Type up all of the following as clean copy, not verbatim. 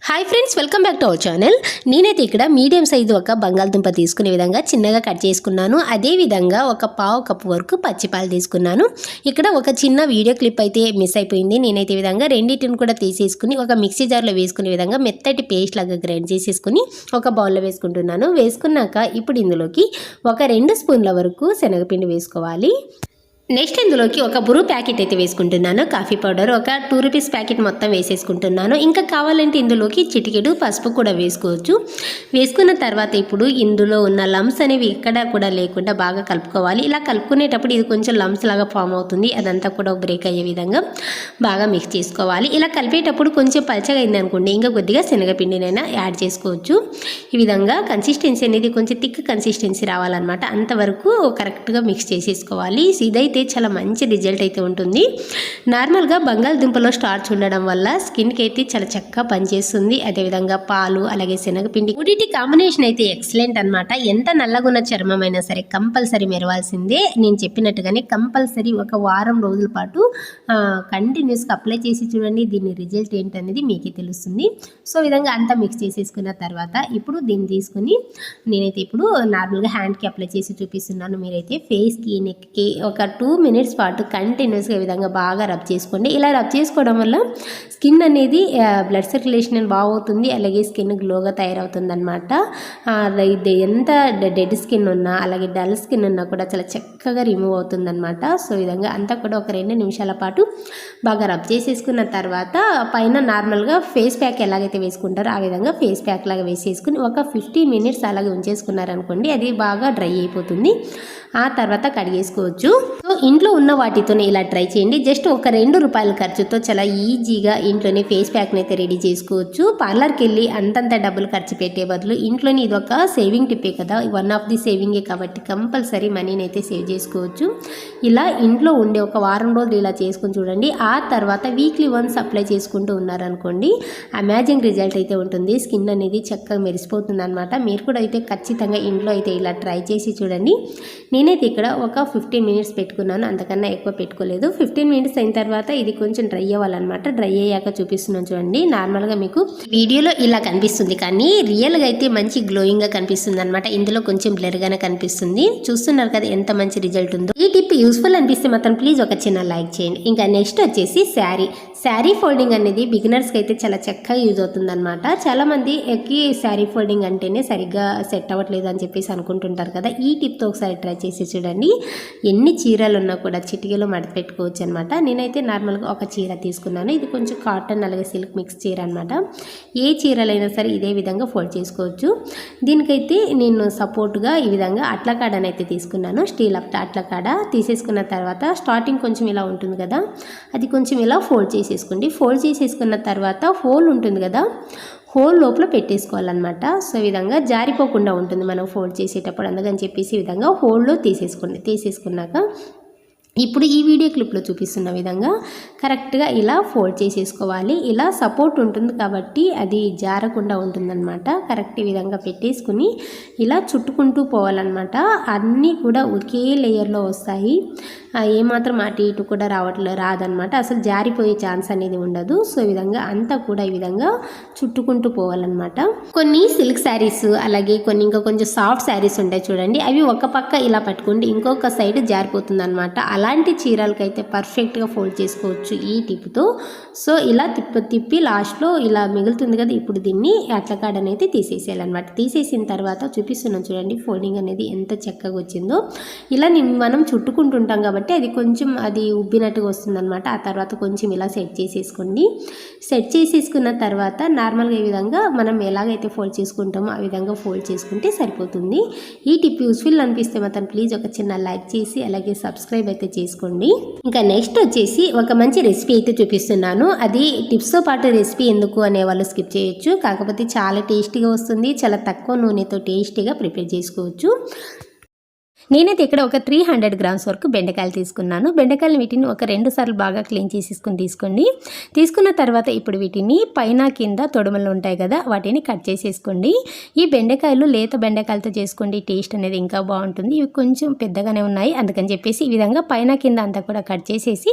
Hi friends, welcome back to our channel. నేనైతే ఇక్కడ medium size ఒక బంగాళదుంప తీసుకునే విధంగా చిన్నగా కట్ చేసుకున్నాను. అదేవిధంగా ఒక పావు కప్పు వరకు పచ్చిపాలు తీసుకున్నాను. ఇక్కడ ఒక చిన్న వీడియో క్లిప్ అయితే మిస్ అయిపోయింది. నేనైతే ఈ విధంగా రెండింటిని కూడా తీసేసుకుని ఒక మిక్సీ జార్లో వేసుకునే విధంగా మెత్తటి పేస్ట్ లాగా గ్రైండ్ చేసేసుకుని ఒక బౌల్లో వేసుకుంటున్నాను. వేసుకున్నాక ఇప్పుడు ఇందులోకి ఒక 2 స్పూన్ల వరకు శనగపిండి వేసుకోవాలి. నెక్స్ట్ ఇందులోకి ఒక బురు ప్యాకెట్ అయితే వేసుకుంటున్నాను. కాఫీ పౌడర్ ఒక 2 రూపీస్ ప్యాకెట్ మొత్తం వేసేసుకుంటున్నాను. ఇంకా కావాలంటే ఇందులోకి చిటికెడు పసుపు కూడా వేసుకోవచ్చు. వేసుకున్న తర్వాత ఇప్పుడు ఇందులో ఉన్న లమ్స్ అనేవి ఎక్కడా కూడా లేకుండా బాగా కలుపుకోవాలి. ఇలా కలుపుకునేటప్పుడు ఇది కొంచెం లమ్స్ లాగా ఫామ్ అవుతుంది. అదంతా కూడా బ్రేక్ అయ్యే విధంగా బాగా మిక్స్ చేసుకోవాలి. ఇలా కలిపేటప్పుడు కొంచెం పలచగా అయింది అనుకోండి, ఇంకా కొద్దిగా శనగపిండినైనా యాడ్ చేసుకోవచ్చు. ఈ విధంగా కన్సిస్టెన్సీ అనేది కొంచెం థిక్ కన్సిస్టెన్సీ రావాలన్నమాట. అంతవరకు కరెక్ట్గా మిక్స్ చేసేసుకోవాలి. ఇదైతే చాలా మంచి రిజల్ట్ అయితే ఉంటుంది. నార్మల్గా బంగాళదుంపలో స్టార్చ్ ఉండడం వల్ల స్కిన్కి అయితే చాలా చక్కగా పనిచేస్తుంది. అదేవిధంగా పాలు అలాగే శనగపిండి మూడింటి కాంబినేషన్ అయితే ఎక్సలెంట్ అనమాట. ఎంత నల్లగున్న చర్మం అయినా సరే కంపల్సరీ మెరవాల్సిందే. నేను చెప్పినట్టుగానే కంపల్సరీ ఒక వారం రోజుల పాటు కంటిన్యూస్గా అప్లై చేసి చూడండి. దీని రిజల్ట్ ఏంటనేది మీకే తెలుస్తుంది. సో ఈ విధంగా అంతా మిక్స్ చేసేసుకున్న తర్వాత ఇప్పుడు దీన్ని తీసుకుని నేనైతే ఇప్పుడు నార్మల్గా హ్యాండ్కి అప్లై చేసి చూపిస్తున్నాను. మీరైతే ఫేస్కి నెక్కి ఒక 2 మినిట్స్ పాటు కంటిన్యూస్గా ఈ విధంగా బాగా రబ్ చేసుకోండి. ఇలా రబ్ చేసుకోవడం వల్ల స్కిన్ అనేది బ్లడ్ సర్క్యులేషన్ బాగుంటుంది. అలాగే స్కిన్ గ్లోగా తయారవుతుంది అనమాట. ఎంత డెడ్ స్కిన్ ఉన్నా అలాగే డల్ స్కిన్ ఉన్నా కూడా చాలా చక్కగా రిమూవ్ అవుతుంది అనమాట. సో ఈ విధంగా అంతా కూడా ఒక 2 నిమిషాల పాటు బాగా రబ్ చేసేసుకున్న తర్వాత పైన నార్మల్గా ఫేస్ ప్యాక్ ఎలాగైతే వేసుకుంటారో ఆ విధంగా ఫేస్ ప్యాక్ లాగా వేసేసుకుని ఒక 15 మినిట్స్ అలాగే ఉంచేసుకున్నారనుకోండి, అది బాగా డ్రై అయిపోతుంది. ఆ తర్వాత కడిగేసుకోవచ్చు. సో ఇంట్లో ఉన్న వాటితోనే ఇలా ట్రై చేయండి. జస్ట్ ఒక 2 రూపాయల ఖర్చుతో చాలా ఈజీగా ఇంట్లోనే ఫేస్ ప్యాక్ని అయితే రెడీ చేసుకోవచ్చు. పార్లర్కి వెళ్ళి అంతంత డబ్బులు ఖర్చు పెట్టే బదులు ఇంట్లోనే ఇది ఒక సేవింగ్ టిప్పే కదా, వన్ ఆఫ్ ది సేవింగే కాబట్టి కంపల్సరీ మనీని అయితే సేవ్ చేసుకోవచ్చు. ఇలా ఇంట్లో ఉండే ఒక వారం రోజులు ఇలా చేసుకుని చూడండి. ఆ తర్వాత వీక్లీ వన్స్ అప్లై చేసుకుంటూ ఉన్నారనుకోండి, అమేజింగ్ రిజల్ట్ అయితే ఉంటుంది. స్కిన్ అనేది చక్కగా మెరిసిపోతుంది అనమాట. మీరు కూడా అయితే ఖచ్చితంగా ఇంట్లో అయితే ఇలా ట్రై చేసి చూడండి. నేనైతే ఇక్కడ ఒక 15 మినిట్స్ పెట్టుకున్నాను, అంతకన్నా ఎక్కువ పెట్టుకోలేదు. 15 మినిట్స్ అయిన తర్వాత ఇది కొంచెం డ్రై అవ్వాలన్నమాట. డ్రై అయ్యాక చూపిస్తున్నాను చూడండి. నార్మల్గా మీకు వీడియోలో ఇలా కనిపిస్తుంది, కానీ రియల్గా అయితే మంచి గ్లోయింగ్గా కనిపిస్తుంది అనమాట. ఇందులో కొంచెం బ్లర్గానే కనిపిస్తుంది. చూస్తున్నారు కదా ఎంత మంచి రిజల్ట్ ఉందో. ఈ టిప్ యూస్ఫుల్ అనిపిస్తే మాత్రం ప్లీజ్ ఒక చిన్న లైక్ చేయండి. ఇంకా నెక్స్ట్ వచ్చేసి శారీ ఫోల్డింగ్ అనేది బిగినర్స్కి అయితే చాలా చక్కగా యూజ్ అవుతుంది అనమాట. చాలామందికి శారీ ఫోల్డింగ్ అంటేనే సరిగ్గా సెట్ అవ్వట్లేదు అని చెప్పేసి అనుకుంటుంటారు కదా. ఈ టిప్తో ఒకసారి ట్రై చేసి చూడండి. ఎన్ని చీరలు ఉన్నా కూడా చిటికీలో మడత పెట్టుకోవచ్చు అనమాట. నేనైతే నార్మల్గా ఒక చీర తీసుకున్నాను. ఇది కొంచెం కాటన్ అలాగే సిల్క్ మిక్స్ చీర అనమాట. ఏ చీరలైనా సరే ఇదే విధంగా ఫోల్డ్ చేసుకోవచ్చు. దీనికైతే నేను సపోర్ట్గా ఈ విధంగా అట్లకాడని అయితే తీసుకున్నాను. స్టీల్ అట్లకాడ తీసేసుకున్న తర్వాత స్టార్టింగ్ కొంచెం ఇలా ఉంటుంది కదా, అది కొంచెం ఇలా ఫోల్డ్ చేసేసుకోండి. ఫోల్డ్ చేసేసుకున్న తర్వాత హోల్ ఉంటుంది కదా, హోల్ లోపల పెట్టేసుకోవాలన్నమాట. సో ఈ విధంగా జారిపోకుండా ఉంటుంది మనం ఫోల్డ్ చేసేటప్పుడు. అందుకని చెప్పేసి ఈ విధంగా హోల్లో తీసేసుకున్నాక ఇప్పుడు ఈ వీడియో క్లిప్లో చూపిస్తున్న విధంగా కరెక్ట్గా ఇలా ఫోల్డ్ చేసేసుకోవాలి. ఇలా సపోర్ట్ ఉంటుంది కాబట్టి అది జారకుండా ఉంటుందన్నమాట. కరెక్ట్ ఈ విధంగా పెట్టేసుకుని ఇలా చుట్టుకుంటూ పోవాలన్నమాట. అన్నీ కూడా ఒకే లేయర్లో వస్తాయి. ఏమాత్రం అటు ఇటు కూడా రాదనమాట. అసలు జారిపోయే ఛాన్స్ అనేది ఉండదు. సో ఈ విధంగా అంతా కూడా ఈ విధంగా చుట్టుకుంటూ పోవాలన్నమాట. కొన్ని సిల్క్ శారీస్ అలాగే కొన్ని ఇంకా కొంచెం సాఫ్ట్ శారీస్ ఉంటాయి చూడండి, అవి ఒక పక్క ఇలా పట్టుకుంటే ఇంకొక సైడ్ జారిపోతుంది అనమాట. అలాంటి చీరలకైతే పర్ఫెక్ట్గా ఫోల్డ్ చేసుకోవచ్చు ఈ టిప్తో. సో ఇలా తిప్పి లాస్ట్లో ఇలా మిగులుతుంది కదా, ఇప్పుడు దీన్ని అట్లకాడని అయితే తీసేసేయాలన్నమాట. తీసేసిన తర్వాత చూపిస్తున్నాం చూడండి ఫోల్డింగ్ అనేది ఎంత చక్కగా వచ్చిందో. ఇలా మనం చుట్టుకుంటుంటాం కాబట్టి అది కొంచెం ఉబ్బినట్టుగా వస్తుంది అనమాట. ఆ తర్వాత కొంచెం ఇలా సెట్ చేసేసుకోండి. సెట్ చేసేసుకున్న తర్వాత నార్మల్గా ఈ విధంగా మనం ఎలాగైతే ఫోల్డ్ చేసుకుంటామో ఆ విధంగా ఫోల్డ్ చేసుకుంటే సరిపోతుంది. ఈ టిప్ యూస్ఫుల్ అనిపిస్తే మాత్రం ప్లీజ్ ఒక చిన్న లైక్ చేసి అలాగే సబ్స్క్రైబ్ అయితే చేసుకోండి. ఇంకా నెక్స్ట్ వచ్చేసి ఒక మంచి రెసిపీ అయితే చూపిస్తున్నాను. అది టిప్స్తో పాటు రెసిపీ ఎందుకు అనే వాళ్ళు స్కిప్ చేయొచ్చు. కాకపోతే చాలా టేస్టీగా వస్తుంది. చాలా తక్కువ నూనెతో టేస్టీగా ప్రిపేర్ చేసుకోవచ్చు. నేనైతే ఇక్కడ ఒక 300 గ్రామ్స్ వరకు బెండకాయలు తీసుకున్నాను. బెండకాయలు వీటిని ఒక 2 సార్లు బాగా క్లీన్ చేసేసుకుని తీసుకోండి. తీసుకున్న తర్వాత ఇప్పుడు వీటిని పైన కింద తొడుమలు ఉంటాయి కదా, వాటిని కట్ చేసేసుకోండి. ఈ బెండకాయలు లేత బెండకాయలతో చేసుకోండి, టేస్ట్ అనేది ఇంకా బాగుంటుంది. ఇవి కొంచెం పెద్దగానే ఉన్నాయి, అందుకని చెప్పేసి ఈ విధంగా పైన కింద అంతా కూడా కట్ చేసేసి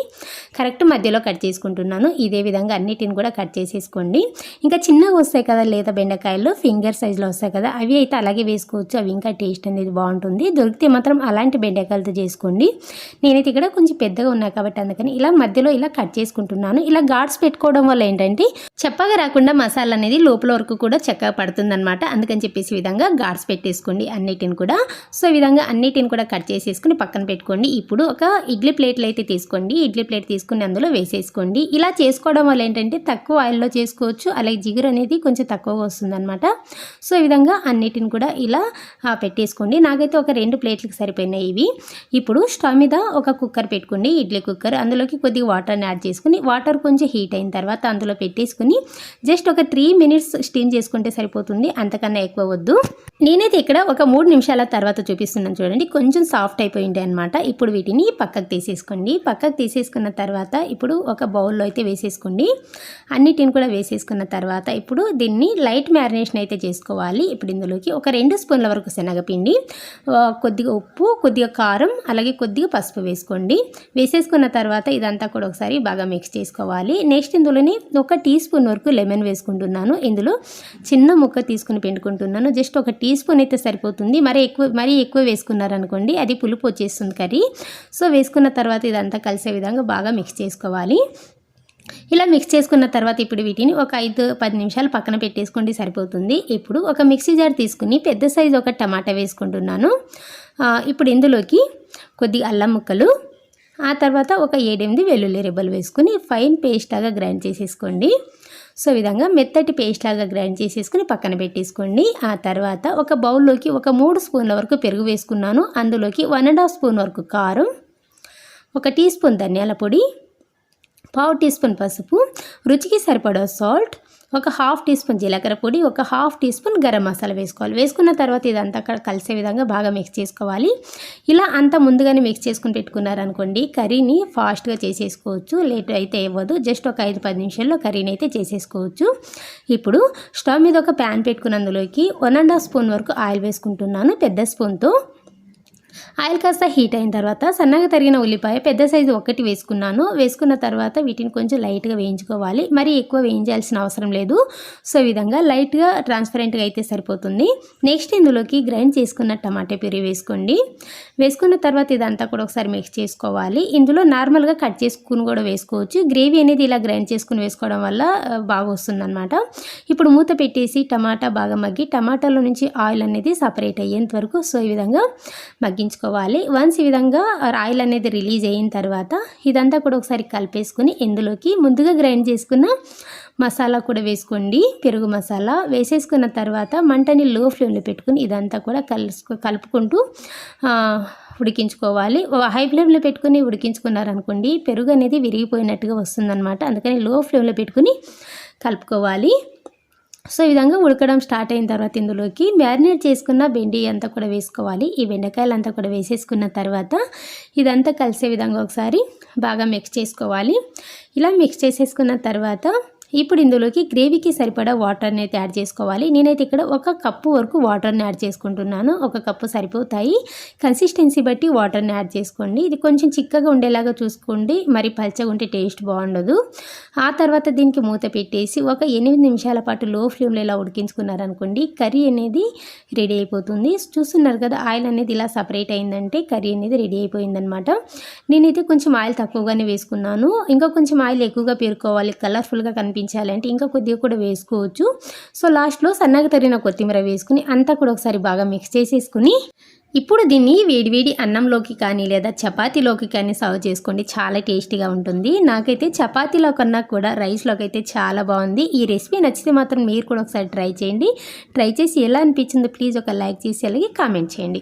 కరెక్ట్ మధ్యలో కట్ చేసుకుంటున్నాను. ఇదే విధంగా అన్నిటిని కూడా కట్ చేసేసుకోండి. ఇంకా చిన్నగా వస్తాయి కదా లేత బెండకాయలు, ఫింగర్ సైజులో వస్తాయి కదా, అవి అయితే అలాగే వేసుకోవచ్చు. అవి ఇంకా టేస్ట్ అనేది బాగుంటుంది. దొరికితే మాత్రం అలాంటి బెండకాయలతో చేసుకోండి. నేనైతే ఇక్కడ కొంచెం పెద్దగా ఉన్నాయి కాబట్టి అందుకని ఇలా మధ్యలో ఇలా కట్ చేసుకుంటున్నాను. ఇలా ఘాట్స్ పెట్టుకోవడం వల్ల ఏంటంటే చప్పగా రాకుండా మసాలా అనేది లోపల వరకు కూడా చక్కగా పడుతుందన్నమాట. అందుకని చెప్పేసి ఈ విధంగా ఘాట్స్ పెట్టేసుకోండి అన్నిటిని కూడా. సో ఈ విధంగా అన్నిటిని కూడా కట్ చేసేసుకుని పక్కన పెట్టుకోండి. ఇప్పుడు ఒక ఇడ్లీ ప్లేట్లు అయితే తీసుకోండి. ఇడ్లీ ప్లేట్ తీసుకుని అందులో వేసేసుకోండి. ఇలా చేసుకోవడం వల్ల ఏంటంటే తక్కువ ఆయిల్లో చేసుకోవచ్చు, అలాగే జిగురు అనేది కొంచెం తక్కువగా వస్తుందన్నమాట. సో ఈ విధంగా అన్నిటిని కూడా ఇలా పెట్టేసుకోండి. నాకైతే ఒక 2 ప్లేట్లకు సరిపోయినాయి ఇవి. ఇప్పుడు స్టవ్ మీద ఒక కుక్కర్ పెట్టుకోండి, ఇడ్లీ కుక్కర్. అందులోకి కొద్దిగా వాటర్ని యాడ్ చేసుకుని, వాటర్ కొంచెం హీట్ అయిన తర్వాత అందులో పెట్టేసుకుని జస్ట్ ఒక 3 మినిట్స్ స్టీమ్ చేసుకుంటే సరిపోతుంది, అంతకన్నా ఎక్కువ వద్దు. నేనైతే ఇక్కడ ఒక 3 నిమిషాల తర్వాత చూపిస్తున్నాను చూడండి, కొంచెం సాఫ్ట్ అయిపోయింది అనమాట. ఇప్పుడు వీటిని పక్కకు తీసేసుకోండి. పక్కకు తీసేసుకున్న తర్వాత ఇప్పుడు ఒక బౌల్లో అయితే వేసేసుకోండి. అన్నిటిని కూడా వేసేసుకున్న తర్వాత ఇప్పుడు దీన్ని లైట్ మ్యారినేషన్ అయితే చేసుకోవాలి. ఇప్పుడు ఇందులోకి ఒక 2 స్పూన్ల వరకు శనగపిండి, కొద్దిగా ఉప్పు, కొద్దిగా కారం, అలాగే కొద్దిగా పసుపు వేసుకోండి. వేసేసుకున్న తర్వాత ఇదంతా కూడా ఒకసారి బాగా మిక్స్ చేసుకోవాలి. నెక్స్ట్ ఇందులోని ఒక టీ స్పూన్ వరకు లెమన్ వేసుకుంటున్నాను. ఇందులో చిన్న ముక్క తీసుకుని పిండుకుంటున్నాను. జస్ట్ ఒక టీ స్పూన్ అయితే సరిపోతుంది. మరీ ఎక్కువ వేసుకున్నారనుకోండి అది పులుపు వచ్చేస్తుంది కర్రీ. సో వేసుకున్న తర్వాత ఇదంతా కలిసే విధంగా బాగా మిక్స్ చేసుకోవాలి. ఇలా మిక్స్ చేసుకున్న తర్వాత ఇప్పుడు వీటిని ఒక 5-10 నిమిషాలు పక్కన పెట్టేసుకోండి, సరిపోతుంది. ఇప్పుడు ఒక మిక్సీ జార్ తీసుకుని పెద్ద సైజు ఒక టమాటా వేసుకుంటున్నాను. ఇప్పుడు ఇందులోకి కొద్దిగా అల్లం ముక్కలు, ఆ తర్వాత ఒక 7-8 వెల్లుల్లి రెబ్బలు వేసుకుని ఫైన్ పేస్ట్ లాగా గ్రైండ్ చేసేసుకోండి. సో ఈ విధంగా మెత్తటి పేస్ట్ లాగా గ్రైండ్ చేసేసుకుని పక్కన పెట్టేసుకోండి. ఆ తర్వాత ఒక బౌల్లోకి ఒక 3 స్పూన్ల వరకు పెరుగు వేసుకున్నాను. అందులోకి 1.5 స్పూన్ వరకు కారం, 1 టీ స్పూన్ ధనియాల పొడి, 1/2 టీ స్పూన్ పసుపు, రుచికి సరిపడా సాల్ట్, ఒక 1/2 టీ స్పూన్ జీలకర్ర పొడి, ఒక 1/2 టీ స్పూన్ గరం మసాలా వేసుకోవాలి. వేసుకున్న తర్వాత ఇదంతా కలిసే విధంగా బాగా మిక్స్ చేసుకోవాలి. ఇలా అంతా ముందుగానే మిక్స్ చేసుకుని పెట్టుకున్నారనుకోండి కర్రీని ఫాస్ట్గా చేసేసుకోవచ్చు, లేట్ అయితే ఇవ్వదు. జస్ట్ ఒక 5-10 నిమిషాల్లో కర్రీని అయితే చేసేసుకోవచ్చు. ఇప్పుడు స్టవ్ మీద ఒక ప్యాన్ పెట్టుకుని అందులోకి 1.5 స్పూన్ వరకు ఆయిల్ వేసుకుంటున్నాను పెద్ద స్పూన్తో. ఆయిల్ కాస్త హీట్ అయిన తర్వాత సన్నగా తరిగిన ఉల్లిపాయ పెద్ద సైజు 1 వేసుకున్నాను. వేసుకున్న తర్వాత వీటిని కొంచెం లైట్గా వేయించుకోవాలి, మరీ ఎక్కువ వేయించాల్సిన అవసరం లేదు. సో ఈ విధంగా లైట్గా ట్రాన్స్పరెంట్గా అయితే సరిపోతుంది. నెక్స్ట్ ఇందులోకి గ్రైండ్ చేసుకున్న టమాటా ప్యూరీ వేసుకోండి. వేసుకున్న తర్వాత ఇదంతా కూడా ఒకసారి మిక్స్ చేసుకోవాలి. ఇందులో నార్మల్గా కట్ చేసుకుని కూడా వేసుకోవచ్చు. గ్రేవీ అనేది ఇలా గ్రైండ్ చేసుకుని వేసుకోవడం వల్ల బాగా వస్తుందన్నమాట. ఇప్పుడు మూత పెట్టేసి టమాటా బాగా మగ్గి టమాటాలో నుంచి ఆయిల్ అనేది సపరేట్ అయ్యేంత వరకు సో ఈ విధంగా మగ్గించుకోవాలి. వన్స్ ఈ విధంగా ఆయిల్ అనేది రిలీజ్ అయిన తర్వాత ఇదంతా కూడా ఒకసారి కలిపేసుకుని ఇందులోకి ముందుగా గ్రైండ్ చేసుకున్న మసాలా కూడా వేసుకోండి. పెరుగు మసాలా వేసేసుకున్న తర్వాత మంటని లో ఫ్లేమ్లో పెట్టుకుని ఇదంతా కూడా కలుపుకుంటూ ఉడికించుకోవాలి. హై ఫ్లేమ్లో పెట్టుకుని ఉడికించుకున్నారనుకోండి పెరుగు అనేది విరిగిపోయినట్టుగా వస్తుందన్నమాట. అందుకని లో ఫ్లేమ్లో పెట్టుకుని కలుపుకోవాలి. సో ఈ విధంగా ఉడకడం స్టార్ట్ అయిన తర్వాత ఇందులోకి మ్యారినేట్ చేసుకున్న బెండి అంతా కూడా వేసుకోవాలి. ఈ బెండకాయలు అంతా కూడా వేసేసుకున్న తర్వాత ఇదంతా కలిసే విధంగా ఒకసారి బాగా మిక్స్ చేసుకోవాలి. ఇలా మిక్స్ చేసేసుకున్న తర్వాత ఇప్పుడు ఇందులోకి గ్రేవీకి సరిపడా వాటర్ని అయితే యాడ్ చేసుకోవాలి. నేనైతే ఇక్కడ 1 కప్పు వరకు వాటర్ని యాడ్ చేసుకుంటున్నాను. 1 కప్పు సరిపోతాయి. కన్సిస్టెన్సీ బట్టి వాటర్ని యాడ్ చేసుకోండి. ఇది కొంచెం చిక్కగా ఉండేలాగా చూసుకోండి, మరి పల్చగా ఉంటే టేస్ట్ బాగుండదు. ఆ తర్వాత దీనికి మూత పెట్టేసి ఒక 8 నిమిషాల పాటు లో ఫ్లేమ్లో ఇలా ఉడికించుకున్నారనుకోండి కర్రీ అనేది రెడీ అయిపోతుంది. చూస్తున్నారు కదా ఆయిల్ అనేది ఇలా సపరేట్ అయిందంటే కర్రీ అనేది రెడీ అయిపోయిందనమాట. నేనైతే కొంచెం ఆయిల్ తక్కువగానే వేసుకున్నాను. ఇంకా కొంచెం ఆయిల్ ఎక్కువగా పేరుకోవాలి, కలర్ఫుల్గా కనిపించాలంటే ఇంకా కొద్దిగా కూడా వేసుకోవచ్చు. సో లాస్ట్లో సన్నగా తరిగిన కొత్తిమీర వేసుకుని అంతా కూడా ఒకసారి బాగా మిక్స్ చేసేసుకుని ఇప్పుడు దీన్ని వేడివేడి అన్నంలోకి కానీ లేదా చపాతీలోకి కానీ సర్వ్ చేసుకోండి, చాలా టేస్టీగా ఉంటుంది. నాకైతే చపాతీలో కన్నా కూడా రైస్లోకి అయితే చాలా బాగుంది. ఈ రెసిపీ నచ్చితే మాత్రం మీరు కూడా ఒకసారి ట్రై చేయండి. ట్రై చేసి ఎలా అనిపించిందో ప్లీజ్ ఒక లైక్ చేసి అలాగే కామెంట్ చేయండి.